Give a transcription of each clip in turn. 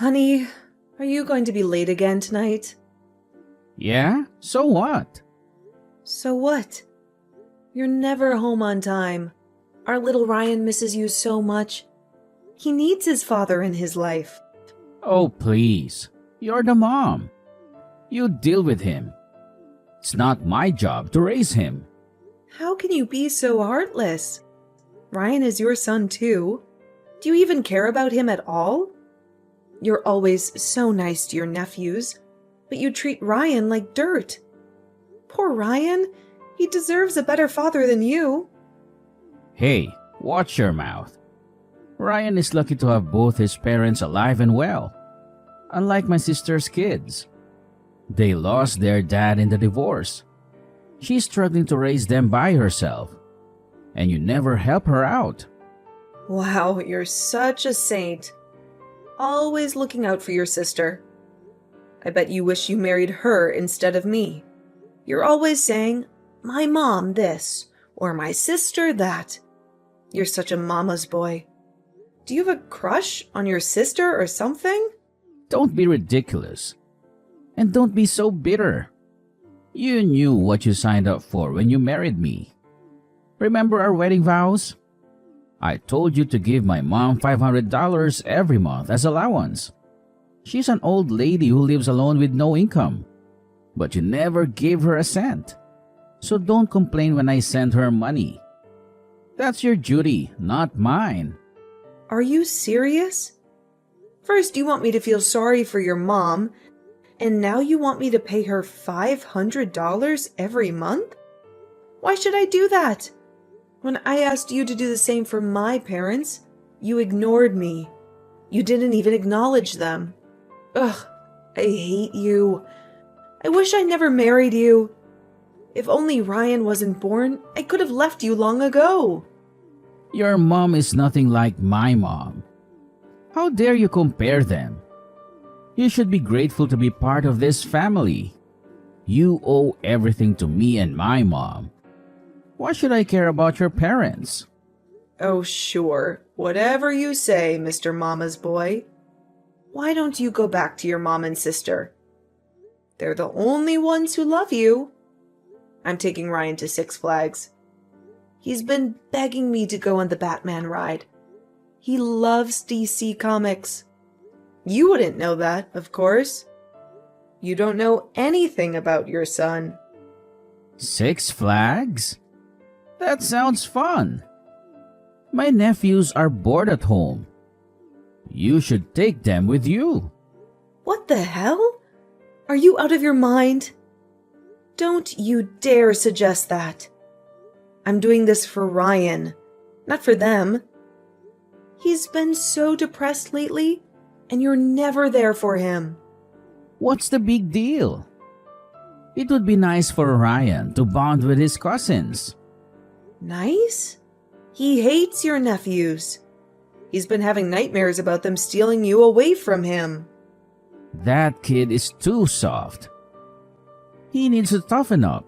Honey, are you going to be late again tonight? Yeah? So what? So what? You're never home on time. Our little Ryan misses you so much. He needs his father in his life. Oh, please. You're the mom. You deal with him. It's not my job to raise him. How can you be so heartless? Ryan is your son too. Do you even care about him at all? You're always so nice to your nephews, but you treat Ryan like dirt. Poor Ryan. He deserves a better father than you. Hey, watch your mouth. Ryan is lucky to have both his parents alive and well. Unlike my sister's kids. They lost their dad in the divorce. She's struggling to raise them by herself. And you never help her out. Wow, you're such a saint. Always looking out for your sister. I bet you wish you married her instead of me. You're always saying, my mom this, or my sister that. You're such a mama's boy. Do you have a crush on your sister or something? Don't be ridiculous. And don't be so bitter. You knew what you signed up for when you married me. Remember our wedding vows? I told you to give my mom $500 every month as allowance. She's an old lady who lives alone with no income. But you never gave her a cent. So don't complain when I send her money. That's your duty, not mine. Are you serious? First, you want me to feel sorry for your mom, and now you want me to pay her $500 every month? Why should I do that? When I asked you to do the same for my parents, you ignored me. You didn't even acknowledge them. Ugh, I hate you. I wish I never married you. If only Ryan wasn't born, I could have left you long ago. Your mom is nothing like my mom. How dare you compare them? You should be grateful to be part of this family. You owe everything to me and my mom. Why should I care about your parents? Oh, sure. Whatever you say, Mr. Mama's boy. Why don't you go back to your mom and sister? They're the only ones who love you. I'm taking Ryan to Six Flags. He's been begging me to go on the Batman ride. He loves DC Comics. You wouldn't know that, of course. You don't know anything about your son. Six Flags? That sounds fun. My nephews are bored at home. You should take them with you. What the hell? Are you out of your mind? Don't you dare suggest that. I'm doing this for Ryan, not for them. He's been so depressed lately, and you're never there for him. What's the big deal? It would be nice for Ryan to bond with his cousins. Nice? He hates your nephews. He's been having nightmares about them stealing you away from him. That kid is too soft. He needs to toughen up.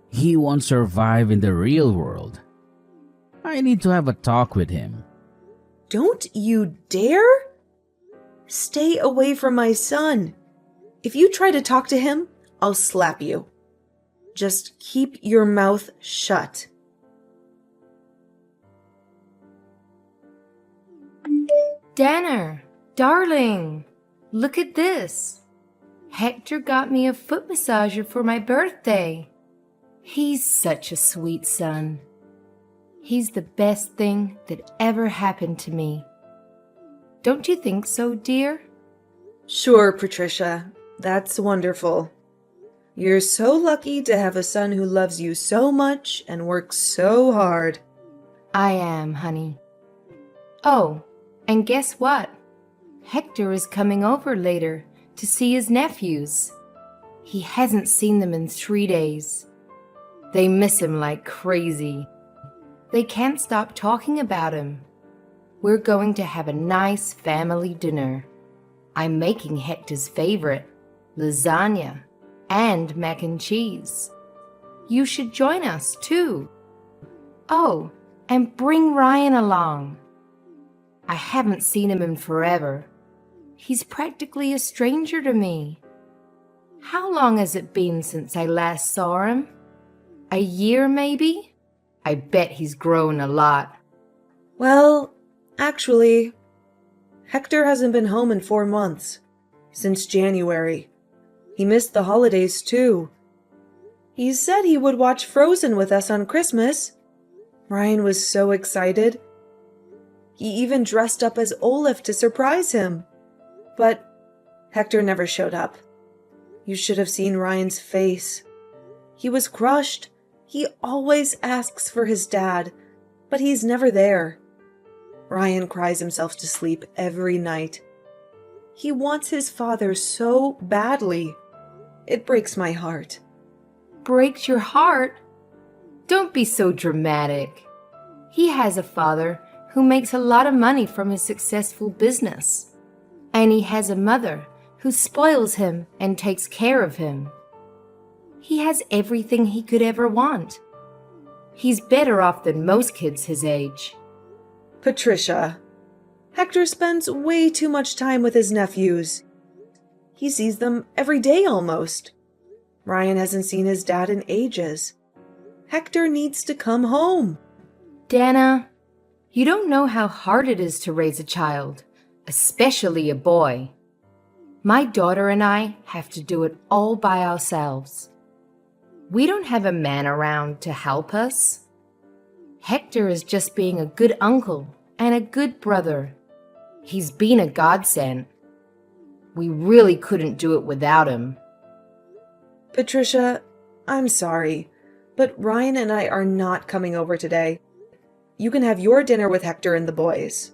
He won't survive in the real world. I need to have a talk with him. Don't you dare? Stay away from my son. If you try to talk to him, I'll slap you. Just keep your mouth shut. Danner, darling, look at this. Hector got me a foot massager for my birthday. He's such a sweet son. He's the best thing that ever happened to me. Don't you think so, dear? Sure, Patricia. That's wonderful. You're so lucky to have a son who loves you so much and works so hard. I am, honey. Oh, and guess what? Hector is coming over later to see his nephews. He hasn't seen them in 3 days. They miss him like crazy. They can't stop talking about him. We're going to have a nice family dinner. I'm making Hector's favorite, lasagna and mac and cheese. You should join us too. Oh, and bring Ryan along. I haven't seen him in forever. He's practically a stranger to me. How long has it been since I last saw him? A year, maybe? I bet he's grown a lot. Well, actually, Hector hasn't been home in 4 months. Since January. He missed the holidays, too. He said he would watch Frozen with us on Christmas. Ryan was so excited. He even dressed up as Olaf to surprise him. But Hector never showed up. You should have seen Ryan's face. He was crushed. He always asks for his dad, but he's never there. Ryan cries himself to sleep every night. He wants his father so badly. It breaks my heart. Breaks your heart? Don't be so dramatic. He has a father who makes a lot of money from his successful business. And he has a mother who spoils him and takes care of him. He has everything he could ever want. He's better off than most kids his age. Patricia, Hector spends way too much time with his nephews. He sees them every day almost. Ryan hasn't seen his dad in ages. Hector needs to come home. Dana, you don't know how hard it is to raise a child, especially a boy. My daughter and I have to do it all by ourselves. We don't have a man around to help us. Hector is just being a good uncle and a good brother. He's been a godsend. We really couldn't do it without him. Patricia, I'm sorry, but Ryan and I are not coming over today. You can have your dinner with Hector and the boys.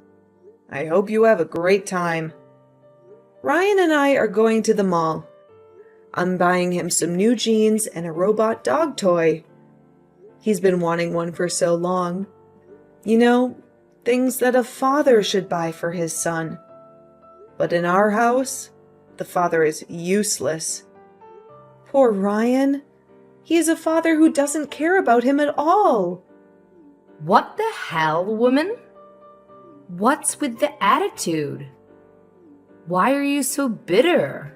I hope you have a great time. Ryan and I are going to the mall. I'm buying him some new jeans and a robot dog toy. He's been wanting one for so long. You know, things that a father should buy for his son. But in our house, the father is useless. Poor Ryan. He is a father who doesn't care about him at all. What the hell, woman? What's with the attitude? Why are you so bitter?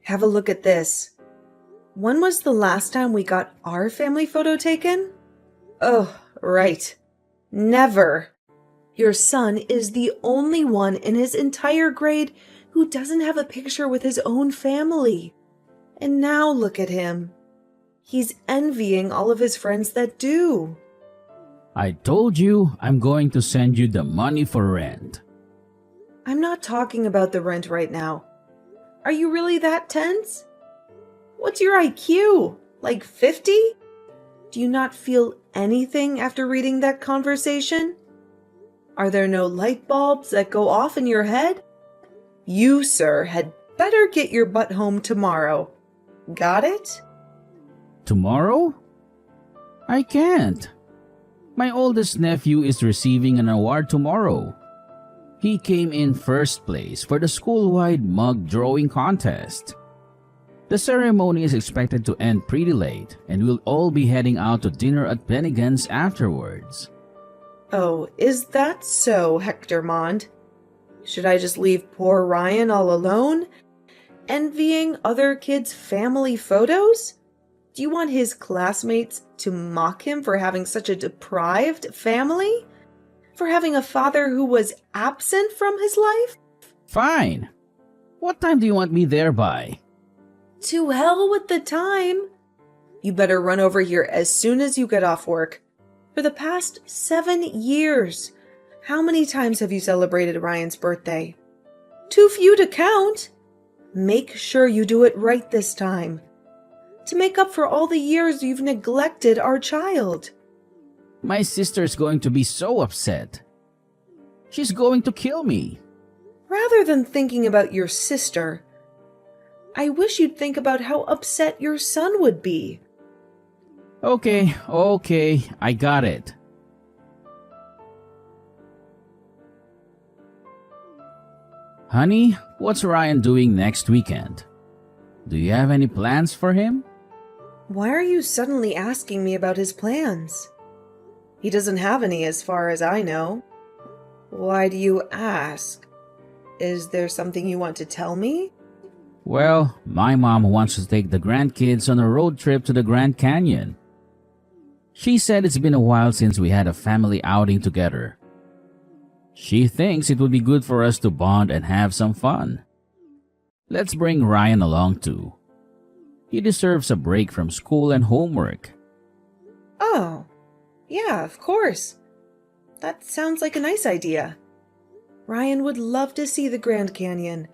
Have a look at this. When was the last time we got our family photo taken? Oh, right. Never. Your son is the only one in his entire grade who doesn't have a picture with his own family. And now look at him. He's envying all of his friends that do. I told you I'm going to send you the money for rent. I'm not talking about the rent right now. Are you really that tense? What's your IQ? Like 50? Do you not feel anything after reading that conversation? Are there no light bulbs that go off in your head? You, sir, had better get your butt home tomorrow. Got it? Tomorrow? I can't. My oldest nephew is receiving an award tomorrow. He came in first place for the school-wide mug drawing contest. The ceremony is expected to end pretty late, and we'll all be heading out to dinner at Bennigan's afterwards. Oh, is that so, Hector Mond? Should I just leave poor Ryan all alone? Envying other kids' family photos? Do you want his classmates to mock him for having such a deprived family? For having a father who was absent from his life? Fine. What time do you want me there by? To hell with the time. You better run over here as soon as you get off work. For the past 7 years, how many times have you celebrated Ryan's birthday? Too few to count. Make sure you do it right this time. To make up for all the years you've neglected our child. My sister's going to be so upset. She's going to kill me. Rather than thinking about your sister, I wish you'd think about how upset your son would be. Okay, I got it. Honey, what's Ryan doing next weekend? Do you have any plans for him? Why are you suddenly asking me about his plans? He doesn't have any as far as I know. Why do you ask? Is there something you want to tell me? Well, my mom wants to take the grandkids on a road trip to the Grand Canyon. She said it's been a while since we had a family outing together. She thinks it would be good for us to bond and have some fun. Let's bring Ryan along too. He deserves a break from school and homework. Oh, yeah, of course. That sounds like a nice idea. Ryan would love to see the Grand Canyon.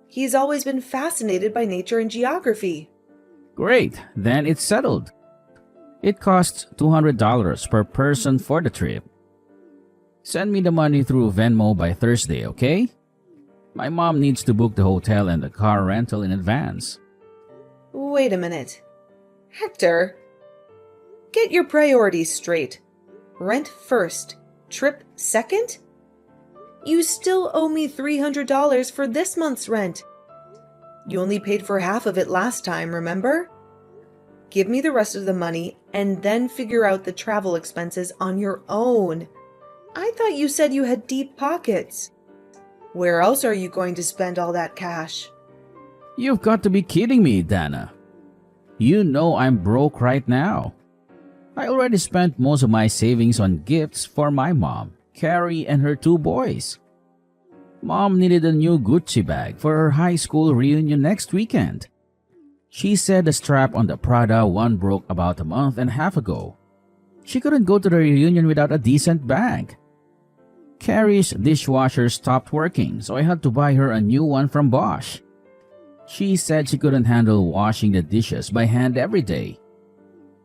He's always been fascinated by nature and geography. Great, then it's settled. It costs $200 per person for the trip. Send me the money through Venmo by Thursday, okay? My mom needs to book the hotel and the car rental in advance. Wait a minute. Hector, get your priorities straight. Rent first, trip second? You still owe me $300 for this month's rent. You only paid for half of it last time, remember? Give me the rest of the money and then figure out the travel expenses on your own. I thought you said you had deep pockets. Where else are you going to spend all that cash? You've got to be kidding me, Dana. You know I'm broke right now. I already spent most of my savings on gifts for my mom, Carrie, and her 2 boys. Mom needed a new Gucci bag for her high school reunion next weekend. She said the strap on the Prada one broke about a month and a half ago. She couldn't go to the reunion without a decent bag. Carrie's dishwasher stopped working, so I had to buy her a new one from Bosch. She said she couldn't handle washing the dishes by hand every day.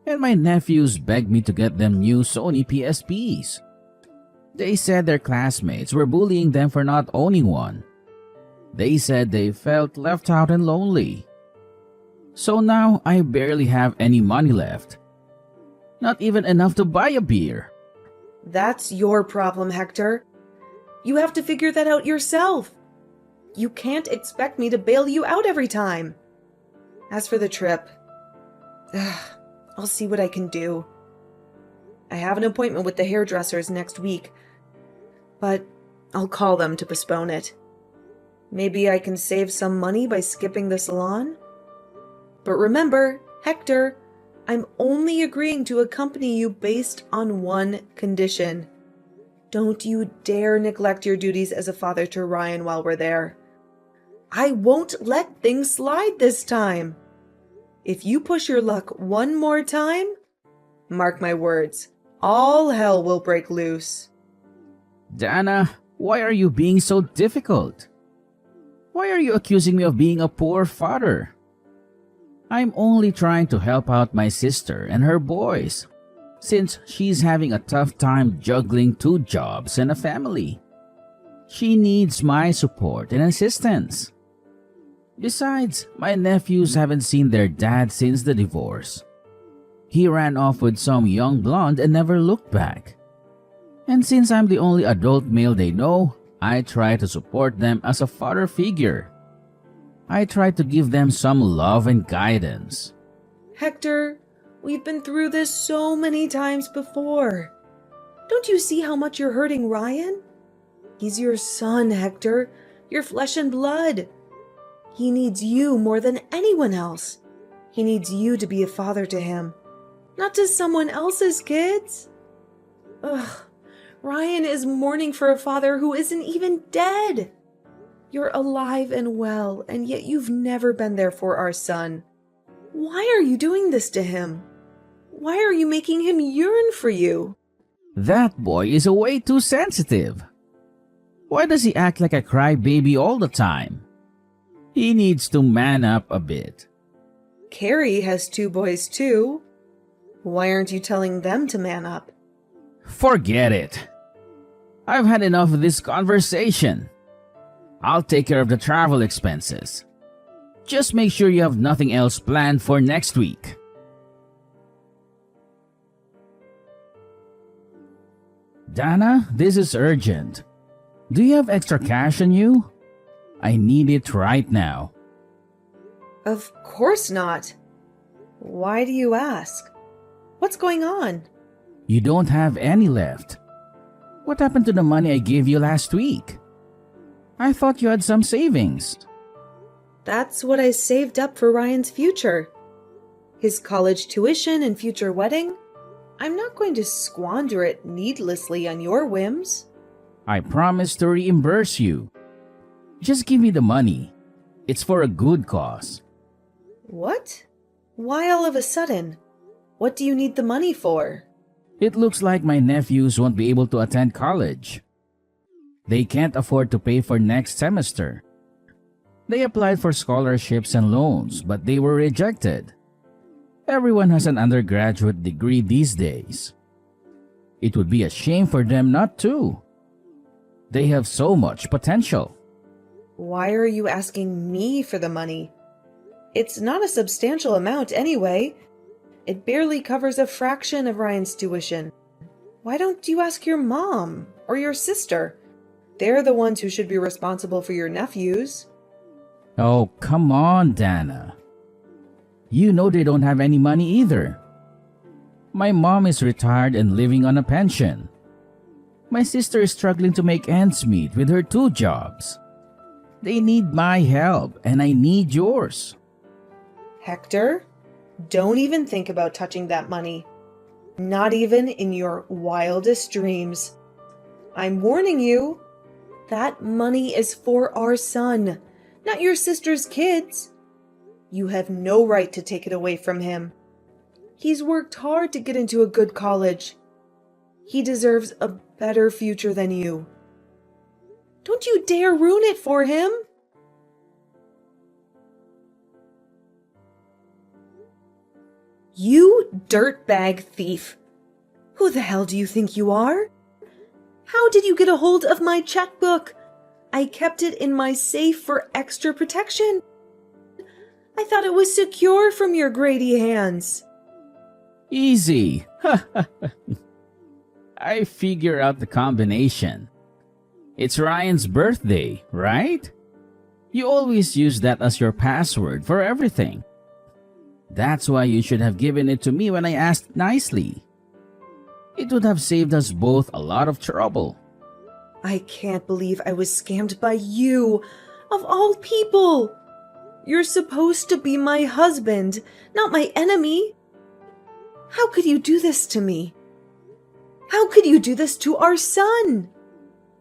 And my nephews begged me to get them new Sony PSPs. They said their classmates were bullying them for not owning one. They said they felt left out and lonely. So now I barely have any money left. Not even enough to buy a beer. That's your problem, Hector. You have to figure that out yourself. You can't expect me to bail you out every time. As for the trip, I'll see what I can do. I have an appointment with the hairdressers next week, but I'll call them to postpone it. Maybe I can save some money by skipping the salon? But remember, Hector, I'm only agreeing to accompany you based on one condition. Don't you dare neglect your duties as a father to Ryan while we're there. I won't let things slide this time. If you push your luck one more time, mark my words, all hell will break loose. Dana, why are you being so difficult? Why are you accusing me of being a poor father? I'm only trying to help out my sister and her boys, since she's having a tough time juggling 2 jobs and a family. She needs my support and assistance. Besides, my nephews haven't seen their dad since the divorce. He ran off with some young blonde and never looked back. And since I'm the only adult male they know, I try to support them as a father figure. I try to give them some love and guidance. Hector, we've been through this so many times before. Don't you see how much you're hurting Ryan? He's your son, Hector, your flesh and blood. He needs you more than anyone else. He needs you to be a father to him, not to someone else's kids. Ugh, Ryan is mourning for a father who isn't even dead. You're alive and well, and yet you've never been there for our son. Why are you doing this to him? Why are you making him yearn for you? That boy is way too sensitive. Why does he act like a crybaby all the time? He needs to man up a bit. Carrie has 2 boys too. Why aren't you telling them to man up? Forget it. I've had enough of this conversation. I'll take care of the travel expenses. Just make sure you have nothing else planned for next week. Dana, this is urgent. Do you have extra cash on you? I need it right now. Of course not. Why do you ask? What's going on? You don't have any left. What happened to the money I gave you last week? I thought you had some savings. That's what I saved up for Ryan's future. His college tuition and future wedding. I'm not going to squander it needlessly on your whims. I promise to reimburse you. Just give me the money. It's for a good cause. What? Why all of a sudden? What do you need the money for? It looks like my nephews won't be able to attend college. They can't afford to pay for next semester. They applied for scholarships and loans, but they were rejected. Everyone has an undergraduate degree these days. It would be a shame for them not to. They have so much potential. Why are you asking me for the money? It's not a substantial amount anyway. It barely covers a fraction of Ryan's tuition. Why don't you ask your mom or your sister? They're the ones who should be responsible for your nephews. Oh, come on, Dana. You know they don't have any money either. My mom is retired and living on a pension. My sister is struggling to make ends meet with her 2 jobs. They need my help, and I need yours. Hector, don't even think about touching that money. Not even in your wildest dreams. I'm warning you. That money is for our son, not your sister's kids. You have no right to take it away from him. He's worked hard to get into a good college. He deserves a better future than you. Don't you dare ruin it for him! You dirtbag thief! Who the hell do you think you are? How did you get a hold of my checkbook? I kept it in my safe for extra protection. I thought it was secure from your Grady hands. Easy. I figure out the combination. It's Ryan's birthday, right? You always use that as your password for everything. That's why you should have given it to me when I asked nicely. It would have saved us both a lot of trouble. I can't believe I was scammed by you, of all people. You're supposed to be my husband, not my enemy. How could you do this to me? How could you do this to our son?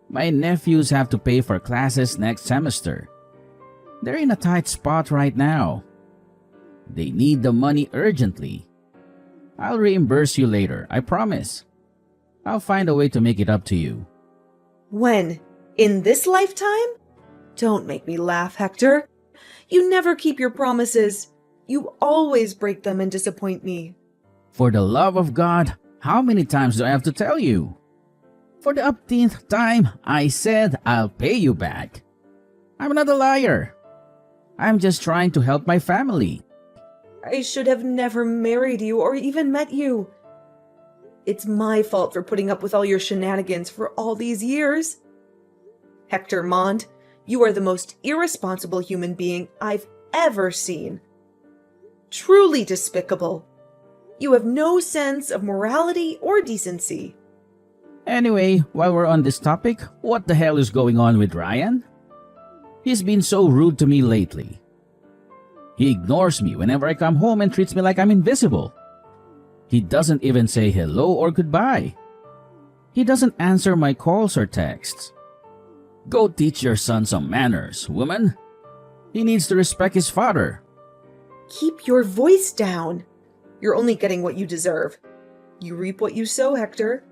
My nephews have to pay for classes next semester. They're in a tight spot right now. They need the money urgently. I'll reimburse you later, I promise. I'll find a way to make it up to you. When? In this lifetime? Don't make me laugh, Hector. You never keep your promises. You always break them and disappoint me. For the love of God, how many times do I have to tell you? For the upteenth time, I said I'll pay you back. I'm not a liar. I'm just trying to help my family. I should have never married you or even met you. It's my fault for putting up with all your shenanigans for all these years. Hector Mond, you are the most irresponsible human being I've ever seen. Truly despicable. You have no sense of morality or decency. Anyway, while we're on this topic, what the hell is going on with Ryan? He's been so rude to me lately. He ignores me whenever I come home and treats me like I'm invisible. He doesn't even say hello or goodbye. He doesn't answer my calls or texts. Go teach your son some manners, woman. He needs to respect his father. Keep your voice down. You're only getting what you deserve. You reap what you sow, Hector.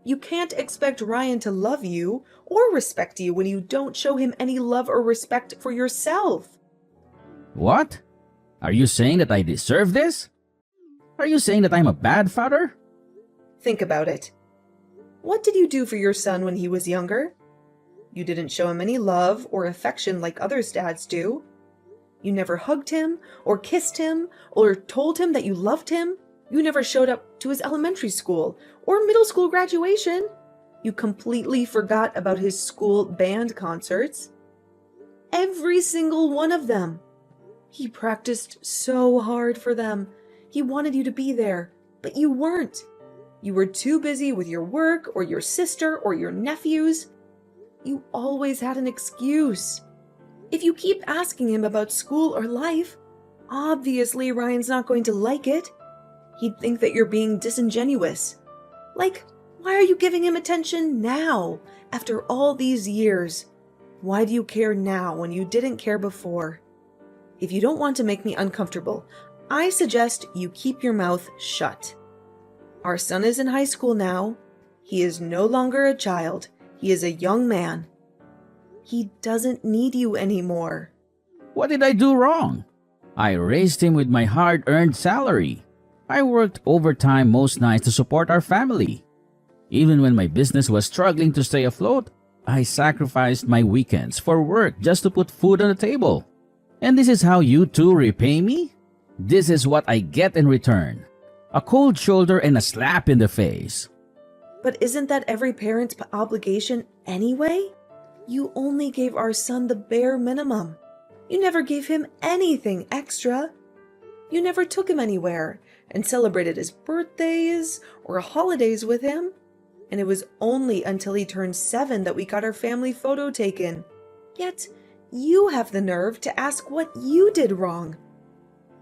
You can't expect Ryan to love you or respect you when you don't show him any love or respect for yourself. What? Are you saying that I deserve this? Are you saying that I'm a bad father? Think about it. What did you do for your son when he was younger? You didn't show him any love or affection like other dads do. You never hugged him or kissed him or told him that you loved him. You never showed up to his elementary school or middle school graduation. You completely forgot about his school band concerts. Every single one of them. He practiced so hard for them. He wanted you to be there, but you weren't. You were too busy with your work or your sister or your nephews. You always had an excuse. If you keep asking him about school or life, obviously Ryan's not going to like it. He'd think that you're being disingenuous. Like, why are you giving him attention now, after all these years? Why do you care now when you didn't care before? If you don't want to make me uncomfortable, I suggest you keep your mouth shut. Our son is in high school now. He is no longer a child. He is a young man. He doesn't need you anymore. What did I do wrong? I raised him with my hard-earned salary. I worked overtime most nights to support our family. Even when my business was struggling to stay afloat, I sacrificed my weekends for work just to put food on the table. And this is how you two repay me? This is what I get in return. A cold shoulder and a slap in the face. But isn't that every parent's obligation anyway? You only gave our son the bare minimum. You never gave him anything extra. You never took him anywhere and celebrated his birthdays or holidays with him. And it was only until he turned 7 that we got our family photo taken. Yet, you have the nerve to ask what you did wrong.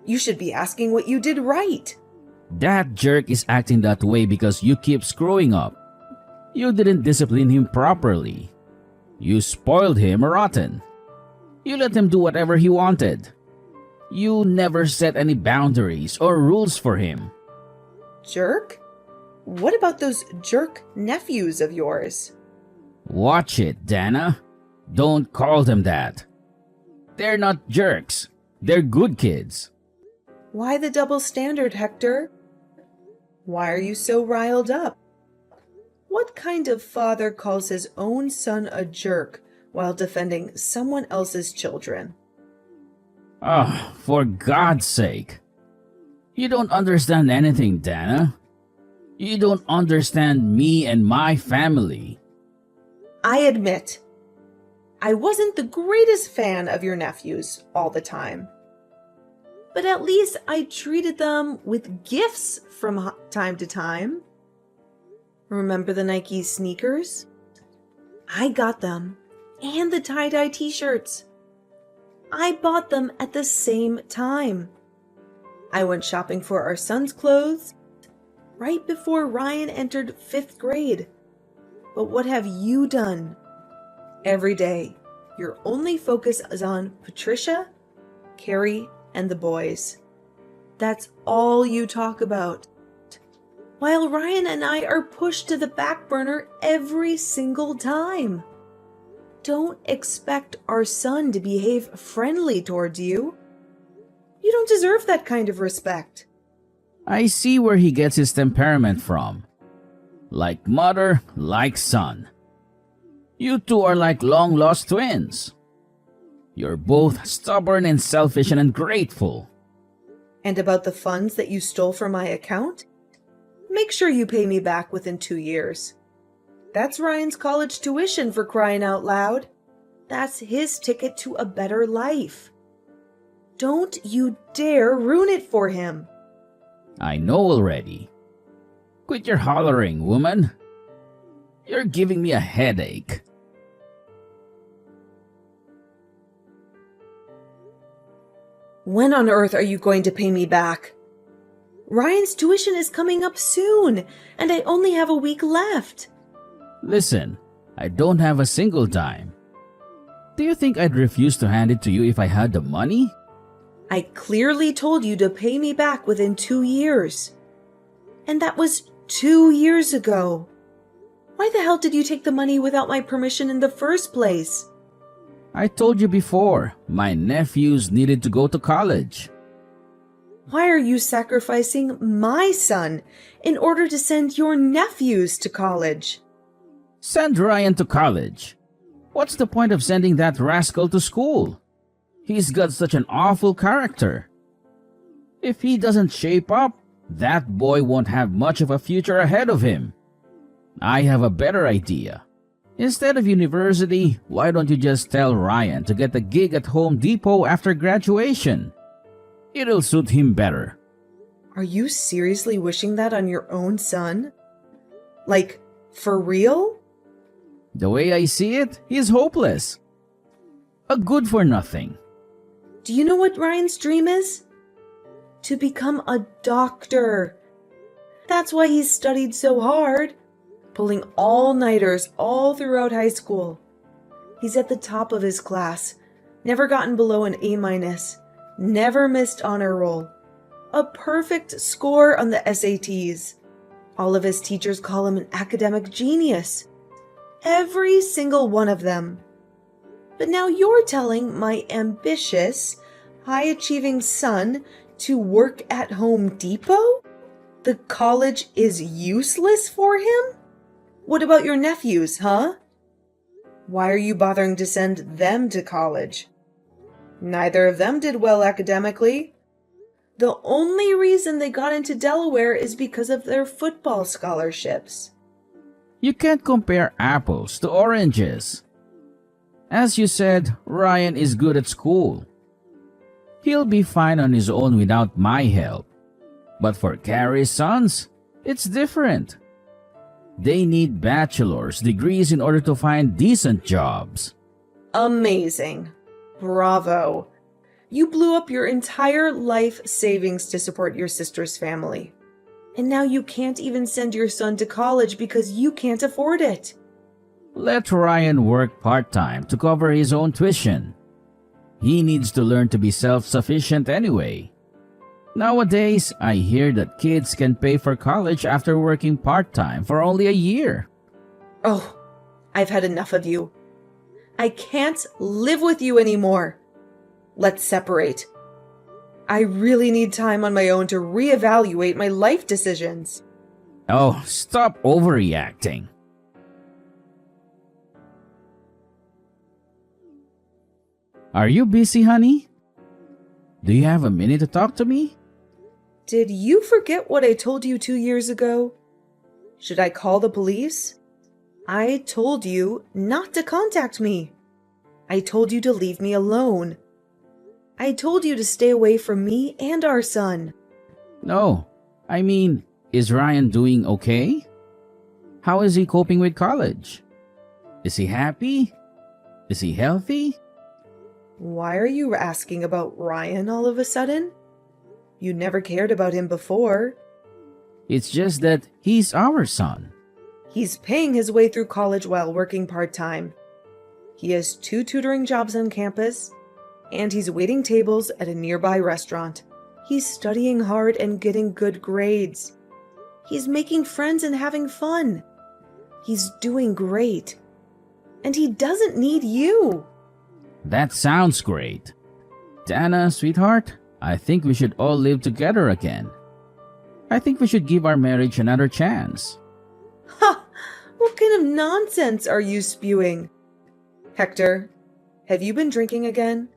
You should be asking what you did right. That jerk is acting that way because you keep screwing up. You didn't discipline him properly. You spoiled him rotten. You let him do whatever he wanted. You never set any boundaries or rules for him. Jerk? What about those jerk nephews of yours? Watch it, Dana. Don't call them that. They're not jerks. They're good kids. Why the double standard, Hector? Why are you so riled up? What kind of father calls his own son a jerk while defending someone else's children? Oh, for God's sake. You don't understand anything, Dana. You don't understand me and my family. I admit, I wasn't the greatest fan of your nephews all the time. But at least I treated them with gifts from time to time. Remember the Nike sneakers? I got them, and the tie-dye t-shirts. I bought them at the same time. I went shopping for our son's clothes right before Ryan entered 5th grade. But what have you done? Every day, your only focus is on Patricia, Carrie, and the boys. That's all you talk about. While Ryan and I are pushed to the back burner every single time. Don't expect our son to behave friendly towards you. You don't deserve that kind of respect. I see where he gets his temperament from. Like mother, like son. You two are like long-lost twins. You're both stubborn and selfish and ungrateful. And about the funds that you stole from my account? Make sure you pay me back within 2 years. That's Ryan's college tuition, for crying out loud. That's his ticket to a better life. Don't you dare ruin it for him. I know already. Quit your hollering, woman. You're giving me a headache. When on earth are you going to pay me back? Ryan's tuition is coming up soon, and I only have a week left. Listen, I don't have a single dime. Do you think I'd refuse to hand it to you if I had the money? I clearly told you to pay me back within 2 years. And that was 2 years ago. Why the hell did you take the money without my permission in the first place? I told you before, my nephews needed to go to college. Why are you sacrificing my son in order to send your nephews to college? Send Ryan to college. What's the point of sending that rascal to school? He's got such an awful character. If he doesn't shape up, that boy won't have much of a future ahead of him. I have a better idea. Instead of university, why don't you just tell Ryan to get a gig at Home Depot after graduation? It'll suit him better. Are you seriously wishing that on your own son? Like, for real? The way I see it, he's hopeless. A good for nothing. Do you know what Ryan's dream is? To become a doctor. That's why he's studied so hard, pulling all-nighters all throughout high school. He's at the top of his class, never gotten below an A-, never missed honor roll. A perfect score on the SATs. All of his teachers call him an academic genius. Every single one of them. But now you're telling my ambitious, high-achieving son to work at Home Depot? The college is useless for him? What about your nephews, huh? Why are you bothering to send them to college? Neither of them did well academically. The only reason they got into Delaware is because of their football scholarships. You can't compare apples to oranges. As you said, Ryan is good at school. He'll be fine on his own without my help. But for Carrie's sons, it's different. They need bachelor's degrees in order to find decent jobs. Amazing. Bravo. You blew up your entire life savings to support your sister's family. And now you can't even send your son to college because you can't afford it. Let Ryan work part-time to cover his own tuition. He needs to learn to be self-sufficient anyway. Nowadays, I hear that kids can pay for college after working part-time for only a year. Oh, I've had enough of you. I can't live with you anymore. Let's separate. I really need time on my own to reevaluate my life decisions. Oh, stop overreacting. Are you busy, honey? Do you have a minute to talk to me? Did you forget what I told you 2 years ago? Should I call the police? I told you not to contact me. I told you to leave me alone. I told you to stay away from me and our son. No, I mean, is Ryan doing okay? How is he coping with college? Is he happy? Is he healthy? Why are you asking about Ryan all of a sudden? You never cared about him before. It's just that he's our son. He's paying his way through college while working part-time. He has 2 tutoring jobs on campus, and he's waiting tables at a nearby restaurant. He's studying hard and getting good grades. He's making friends and having fun. He's doing great. And he doesn't need you. That sounds great. Dana, sweetheart, I think we should all live together again. I think we should give our marriage another chance. Ha! What kind of nonsense are you spewing? Hector, have you been drinking again?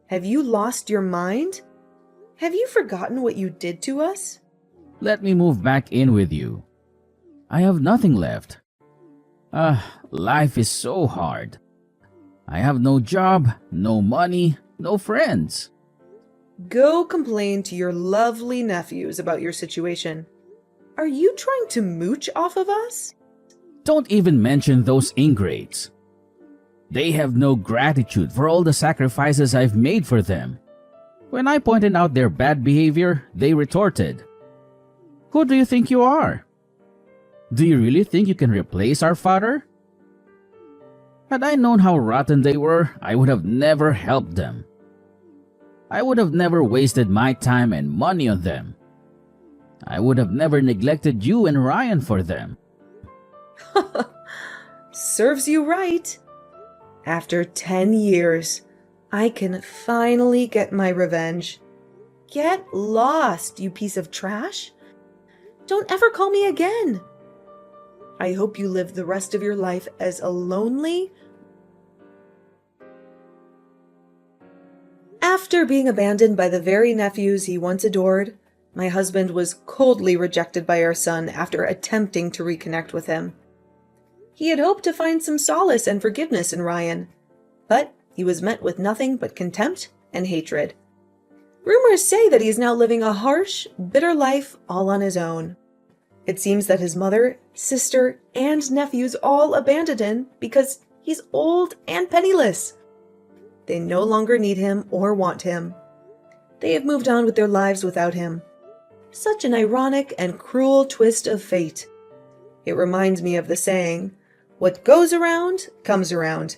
Have you lost your mind? Have you forgotten what you did to us? Let me move back in with you. I have nothing left. Life is so hard. I have no job, no money, no friends. Go complain to your lovely nephews about your situation. Are you trying to mooch off of us? Don't even mention those ingrates. They have no gratitude for all the sacrifices I've made for them. When I pointed out their bad behavior, they retorted, "Who do you think you are? Do you really think you can replace our father?" Had I known how rotten they were, I would have never helped them. I would have never wasted my time and money on them. I would have never neglected you and Ryan for them. Serves you right. After 10 years, I can finally get my revenge. Get lost, you piece of trash. Don't ever call me again. I hope you live the rest of your life as a lonely... After being abandoned by the very nephews he once adored, my husband was coldly rejected by our son after attempting to reconnect with him. He had hoped to find some solace and forgiveness in Ryan, but he was met with nothing but contempt and hatred. Rumors say that he is now living a harsh, bitter life all on his own. It seems that his mother sister, and nephews all abandoned him because he's old and penniless. They no longer need him or want him. They have moved on with their lives without him. Such an ironic and cruel twist of fate. It reminds me of the saying, "What goes around, comes around."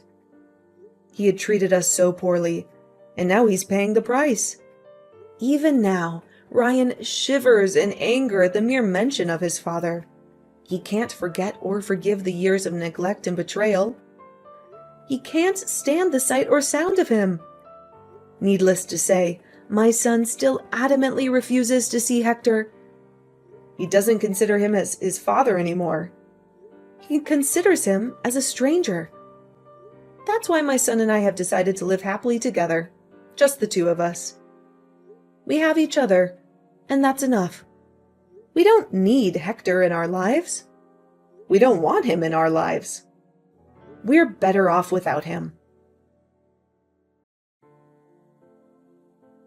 He had treated us so poorly, and now he's paying the price. Even now, Ryan shivers in anger at the mere mention of his father. He can't forget or forgive the years of neglect and betrayal. He can't stand the sight or sound of him. Needless to say, my son still adamantly refuses to see Hector. He doesn't consider him as his father anymore. He considers him as a stranger. That's why my son and I have decided to live happily together, just the two of us. We have each other, and that's enough. We don't need Hector in our lives. We don't want him in our lives. We're better off without him.